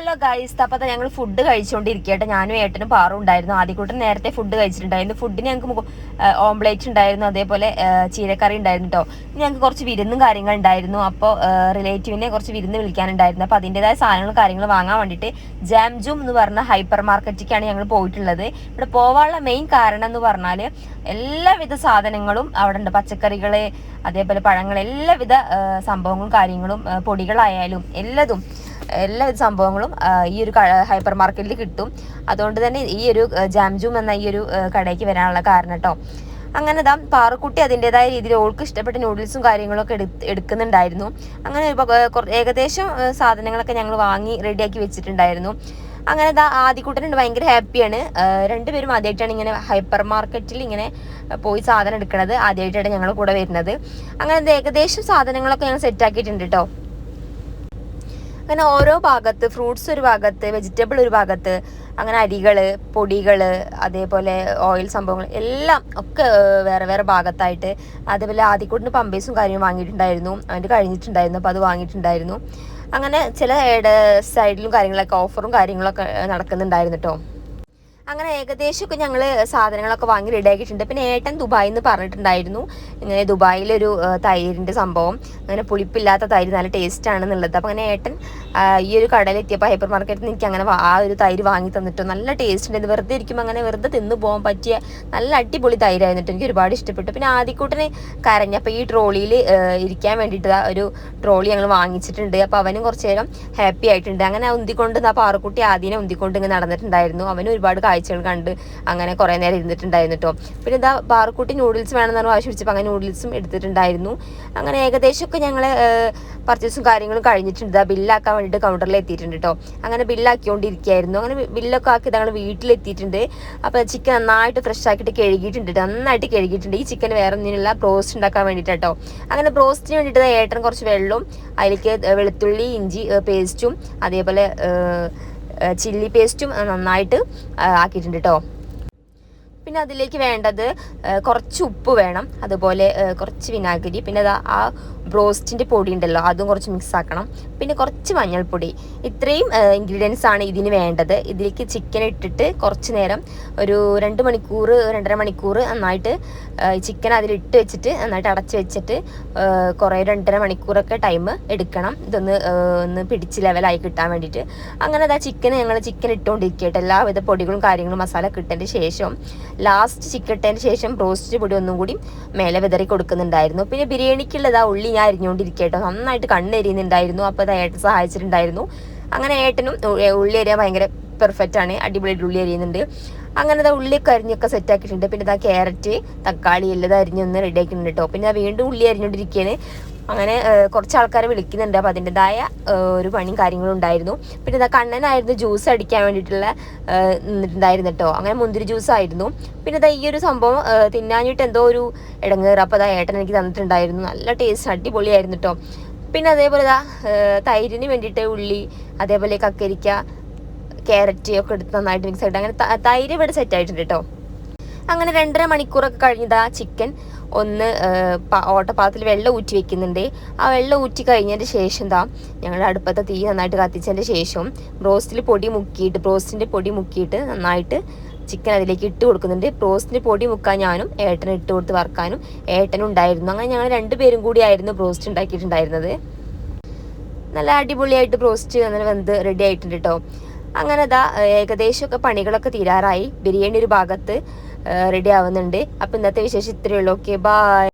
Hello guys, അപ്പോൾ ഞങ്ങൾ food കഴിച്ചുകൊണ്ടിരിക്കട്ടെ. ഞാനും ഏട്ടനും പാറും ഉണ്ടായിരുന്നു. ആദ്യക്കൂട്ടം നേരത്തെ ഫുഡ് കഴിച്ചിട്ടുണ്ടായിരുന്നു. ഫുഡിന് ഞങ്ങൾക്ക് ഓംപ്ലേറ്റ് ഉണ്ടായിരുന്നു, അതേപോലെ ചീരക്കറി ഉണ്ടായിരുന്നു കേട്ടോ. ഞങ്ങൾക്ക് കുറച്ച് വിരുന്നും കാര്യങ്ങളും ഉണ്ടായിരുന്നു. അപ്പോൾ റിലേറ്റീവിനെ കുറച്ച് വിരുന്ന് വിളിക്കാനുണ്ടായിരുന്നു. അപ്പോൾ അതിൻ്റെതായ സാധനങ്ങളും കാര്യങ്ങളും വാങ്ങാൻ വേണ്ടിയിട്ട് ജാംജൂം എന്ന് പറഞ്ഞ ഹൈപ്പർ മാർക്കറ്റിലേക്കാണ് ഞങ്ങൾ പോയിട്ടുള്ളത്. ഇവിടെ പോകാനുള്ള മെയിൻ കാരണം എന്ന് പറഞ്ഞാൽ എല്ലാവിധ സാധനങ്ങളും അവിടെ ഉണ്ട്. പച്ചക്കറികൾ, അതേപോലെ പഴങ്ങൾ, എല്ലാവിധ സംഭവങ്ങളും കാര്യങ്ങളും, പൊടികളായാലും എല്ലാവിധ സംഭവങ്ങളും ഈ ഒരു ഹൈപ്പർ മാർക്കറ്റിൽ കിട്ടും. അതുകൊണ്ട് തന്നെ ഈ ഒരു ജാംജൂം എന്ന ഈ ഒരു കടയ്ക്ക് വരാനുള്ള കാരണം കേട്ടോ. അങ്ങനെ പാറുക്കുട്ടി അതിൻ്റെതായ രീതിയിൽ ഓൾക്ക് ഇഷ്ടപ്പെട്ട നൂഡിൽസും കാര്യങ്ങളൊക്കെ എടുക്കുന്നുണ്ടായിരുന്നു. അങ്ങനെ ഏകദേശം സാധനങ്ങളൊക്കെ ഞങ്ങൾ വാങ്ങി റെഡിയാക്കി വെച്ചിട്ടുണ്ടായിരുന്നു. അങ്ങനെ ആദ്യക്കൂട്ടനുണ്ട്, ഭയങ്കര ഹാപ്പിയാണ്. രണ്ടുപേരും ആദ്യമായിട്ടാണ് ഇങ്ങനെ ഹൈപ്പർ മാർക്കറ്റിൽ ഇങ്ങനെ പോയി സാധനം എടുക്കുന്നത്. ആദ്യമായിട്ടാണ് ഞങ്ങൾ കൂടെ വരുന്നത്. അങ്ങനെ ഏകദേശം സാധനങ്ങളൊക്കെ ഞങ്ങൾ സെറ്റാക്കിയിട്ടുണ്ട് കേട്ടോ. അങ്ങനെ ഓരോ ഭാഗത്ത് ഫ്രൂട്ട്സ് ഒരു ഭാഗത്ത്, വെജിറ്റബിൾ ഒരു ഭാഗത്ത്, അങ്ങനെ അരികൾ, പൊടികൾ, അതേപോലെ ഓയിൽ സംഭവങ്ങൾ എല്ലാം ഒക്കെ വേറെ വേറെ ഭാഗത്തായിട്ട്. അതേപോലെ ആദ്യക്കൂട്ടിന് പമ്പേഴ്സും കാര്യവും വാങ്ങിയിട്ടുണ്ടായിരുന്നു. അതിൻ്റെ കഴിഞ്ഞിട്ടുണ്ടായിരുന്നു, അപ്പോൾ അത് വാങ്ങിയിട്ടുണ്ടായിരുന്നു. അങ്ങനെ ചില സൈഡിലും കാര്യങ്ങളൊക്കെ ഓഫറും കാര്യങ്ങളൊക്കെ നടക്കുന്നുണ്ടായിരുന്നു കേട്ടോ. അങ്ങനെ ഏകദേശമൊക്കെ ഞങ്ങൾ സാധനങ്ങളൊക്കെ വാങ്ങി റെഡിയാക്കിയിട്ടുണ്ട്. പിന്നെ ഏട്ടൻ ദുബായിൽ നിന്ന് പറഞ്ഞിട്ടുണ്ടായിരുന്നു ഇങ്ങനെ ദുബായിലൊരു തൈരിൻ്റെ സംഭവം, അങ്ങനെ പുളിപ്പില്ലാത്ത തൈര് നല്ല ടേസ്റ്റ് ആണെന്നുള്ളത്. അപ്പോൾ അങ്ങനെ ഏട്ടൻ ഈ ഒരു കടയിലെത്തിയപ്പോൾ ഹൈപ്പർ മാർക്കറ്റിൽ നിന്ന് എനിക്ക് അങ്ങനെ ആ ഒരു തൈര് വാങ്ങി തന്നിട്ടോ. നല്ല ടേസ്റ്റ് ഉണ്ടായിരുന്നു. വെറുതെ ഇരിക്കുമ്പോൾ അങ്ങനെ വെറുതെ തിന്നു പോകാൻ പറ്റിയ നല്ല അടിപൊളി തൈരായിരുന്നു. എനിക്ക് ഒരുപാട് ഇഷ്ടപ്പെട്ടു. പിന്നെ ആദ്യക്കൂട്ടന് കരഞ്ഞപ്പോൾ ഈ ട്രോളിയിൽ ഇരിക്കാൻ വേണ്ടിയിട്ട് ഒരു ട്രോളി ഞങ്ങൾ വാങ്ങിച്ചിട്ടുണ്ട്. അപ്പോൾ അവനും കുറച്ച് നേരം ഹാപ്പി ആയിട്ടുണ്ട്. അങ്ങനെ ഉന്തിക്കൊണ്ട് പാറുക്കുട്ടി ആദ്യം ഉന്തിക്കൊണ്ട് ഇങ്ങനെ നടന്നിട്ടുണ്ടായിരുന്നു. അവനും ഒരുപാട് കാഴ്ചകൾ കണ്ട് അങ്ങനെ കുറേ നേരം ഇരുന്നിട്ടുണ്ടായിരുന്നു കേട്ടോ. പിന്നെ പാറുക്കുട്ടി നൂഡിൽസ് വേണമെന്ന് പറഞ്ഞ് ആവശ്യപ്പിച്ചപ്പോൾ അങ്ങനെ നൂഡിൽസും എടുത്തിട്ടുണ്ടായിരുന്നു. അങ്ങനെ ഏകദേശമൊക്കെ ഞങ്ങൾ പർച്ചേസും കാര്യങ്ങളും കഴിഞ്ഞിട്ടുണ്ട്. ബില്ലാക്കാൻ വേണ്ടിയിട്ട് കൗണ്ടറിൽ എത്തിയിട്ടുണ്ട് കേട്ടോ. അങ്ങനെ ബില്ലാക്കിക്കൊണ്ടിരിക്കുകയായിരുന്നു. അങ്ങനെ ബില്ലൊക്കെ ആക്കി ഞങ്ങൾ വീട്ടിലെത്തിയിട്ടുണ്ട്. അപ്പോൾ ചിക്കൻ നന്നായിട്ട് ഫ്രഷ് ആക്കിയിട്ട് കഴുകിയിട്ടുണ്ട്, നന്നായിട്ട് കഴുകിയിട്ടുണ്ട്. ഈ ചിക്കൻ വേറെ ഒന്നിനുള്ള ബ്രോസ്റ്റ് ഉണ്ടാക്കാൻ വേണ്ടിയിട്ട് കേട്ടോ. അങ്ങനെ ബ്രോസ്റ്റിന് വേണ്ടിയിട്ട് ഏട്ടൻ കുറച്ച് വെള്ളവും അതിലേക്ക് വെളുത്തുള്ളി ഇഞ്ചി പേസ്റ്റും അതേപോലെ ചില്ലി പേസ്റ്റും നന്നായിട്ട് ആക്കിയിട്ടുണ്ട് കേട്ടോ. പിന്നെ അതിലേക്ക് വേണ്ടത് കുറച്ച് ഉപ്പ് വേണം, അതുപോലെ കുറച്ച് വിനാഗിരി, പിന്നെ ആ ബ്രോസ്റ്റിൻ്റെ പൊടി ഉണ്ടല്ലോ അതും കുറച്ച് മിക്സ് ആക്കണം, പിന്നെ കുറച്ച് മഞ്ഞൾപ്പൊടി. ഇത്രയും ഇൻഗ്രീഡിയൻസ് ആണ് ഇതിന് വേണ്ടത്. ഇതിലേക്ക് ചിക്കൻ ഇട്ടിട്ട് കുറച്ച് നേരം ഒരു 2 മണിക്കൂർ 2.5 മണിക്കൂർ നന്നായിട്ട് ചിക്കൻ അതിലിട്ട് വെച്ചിട്ട് നന്നായിട്ട് അടച്ച് വെച്ചിട്ട് കുറേ 2.5 മണിക്കൂറൊക്കെ ടൈം എടുക്കണം ഒന്ന് പിടിച്ച് ലെവലായി കിട്ടാൻ വേണ്ടിയിട്ട്. അങ്ങനെ ഞങ്ങൾ ചിക്കൻ ഇട്ടുകൊണ്ടിരിക്കട്ടെ. എല്ലാവിധ പൊടികളും കാര്യങ്ങളും മസാല കിട്ടതിന് ശേഷം ലാസ്റ്റ് ചിക്കൻ ഇട്ടതിന് ശേഷം ബ്രോസ്റ്റ് പൊടി ഒന്നും കൂടി മേലെ വിതറി കൊടുക്കുന്നുണ്ടായിരുന്നു. പിന്നെ ബിരിയാണിക്കുള്ളതാ ഉള്ളി ഞാൻ അരിഞ്ഞുകൊണ്ടിരിക്കട്ടോ. നന്നായിട്ട് കണ്ണെരിയുന്നുണ്ടായിരുന്നു. അപ്പോൾ ഏട്ടൻ സഹായിച്ചിട്ടുണ്ടായിരുന്നു. അങ്ങനെ ഏട്ടനും ഉള്ളി അരിയാൻ ഭയങ്കര പെർഫെക്റ്റ് ആണ്, അടിപൊളിയായിട്ട് ഉള്ളി അരിയുന്നുണ്ട്. അങ്ങനെ ഉള്ളിയൊക്കെ അരിഞ്ഞൊക്കെ സെറ്റ് ആക്കിയിട്ടുണ്ട്. പിന്നെ ക്യാരറ്റ്, തക്കാളി എല്ലാം അരിഞ്ഞൊന്ന് റെഡി ആക്കിയിട്ടുണ്ട് കേട്ടോ. പിന്നെ വീണ്ടും ഉള്ളി അരിഞ്ഞുകൊണ്ടിരിക്കുകയാണ്. അങ്ങനെ കുറച്ച് ആൾക്കാരെ വിളിക്കുന്നുണ്ട്. അപ്പോൾ അതിൻ്റെതായ ഒരു പണിയും കാര്യങ്ങളും ഉണ്ടായിരുന്നു. പിന്നെ കണ്ണനായിരുന്നു ജ്യൂസ് അടിക്കാൻ വേണ്ടിയിട്ടുള്ള നിന്നിട്ടുണ്ടായിരുന്നു കേട്ടോ. അങ്ങനെ മുന്തിരി ജ്യൂസായിരുന്നു. പിന്നെ ഈ ഒരു സംഭവം തിന്നാഞ്ഞിട്ട് എന്തോ ഒരു ഇടങ്ങേറ്. അപ്പോൾ ഏട്ടൻ എനിക്ക് തന്നിട്ടുണ്ടായിരുന്നു. നല്ല ടേസ്റ്റ്, അടിപൊളിയായിരുന്നു കേട്ടോ. പിന്നെ അതേപോലെ തൈരിന് വേണ്ടിയിട്ട് ഉള്ളി, അതേപോലെ കക്കരിക്ക, ക്യാരറ്റ് ഒക്കെ എടുത്ത് നന്നായിട്ട് മിക്സ് ആയിട്ട് അങ്ങനെ തൈര് ഇവിടെ സെറ്റ് ആയിട്ടുണ്ട് കേട്ടോ. അങ്ങനെ 2.5 മണിക്കൂറൊക്കെ കഴിഞ്ഞതാ ചിക്കൻ ഒന്ന് ഓട്ടപ്പാത്രത്തിൽ വെള്ളം ഊറ്റി വെക്കുന്നുണ്ട്. ആ വെള്ളം ഊറ്റി കഴിഞ്ഞതിന് ശേഷം ഞങ്ങളുടെ അടുപ്പത്തെ തീ നന്നായിട്ട് കത്തിച്ചതിൻ്റെ ശേഷം ബ്രോസ്റ്റിൻ്റെ പൊടി മുക്കിയിട്ട് നന്നായിട്ട് ചിക്കൻ അതിലേക്ക് ഇട്ട് കൊടുക്കുന്നുണ്ട്. ബ്രോസ്റ്റിൻ്റെ പൊടി മുക്കാൻ ഞാനും ഏട്ടനും ഇട്ട് കൊടുത്ത് വറുക്കാനും ഏട്ടനും ഉണ്ടായിരുന്നു. അങ്ങനെ ഞങ്ങൾ 2 പേരും കൂടിയായിരുന്നു ബ്രോസ്റ്റ് ഉണ്ടാക്കിയിട്ടുണ്ടായിരുന്നത്. നല്ല അടിപൊളിയായിട്ട് ബ്രോസ്റ്റ് അങ്ങനെ വെന്ത് റെഡി ആയിട്ടുണ്ട് കേട്ടോ. അങ്ങനെ ഏകദേശമൊക്കെ പണികളൊക്കെ തീരാറായി. ബിരിയാണി ഒരു ഭാഗത്ത് റെഡി ആവുന്നുണ്ട്. അപ്പോൾ ഇന്നത്തെ വിശേഷം ഇത്രയേ ഉള്ളൂ. Okay, by.